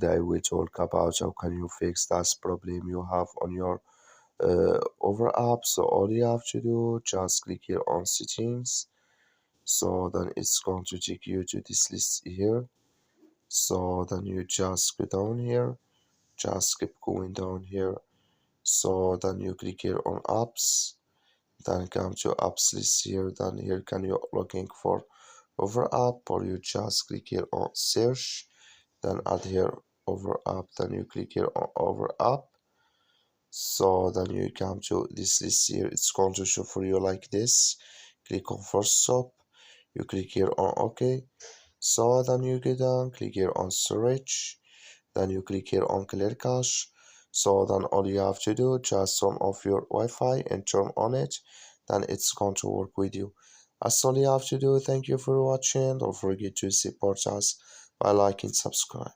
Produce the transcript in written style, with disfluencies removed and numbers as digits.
Today we talk about how can you fix that problem you have on your OfferUp. So all you have to do, just click here on settings. So then it's going to take you to this list here. So then you just go down here, just keep going down here. So then you click here on apps, then come to apps list here. Then here can you looking for OfferUp, or you just click here on search, then add here OfferUp, then you click here on OfferUp. So then you come to this list here, it's going to show for you like this. Click on first stop, you click here on OK. So then you go down, click here on storage, then you click here on clear cache. So then all you have to do, just turn off your Wi-Fi and turn on it, then it's going to work with you. That's all you have to do. Thank you for watching. Don't forget to support us by liking, subscribe.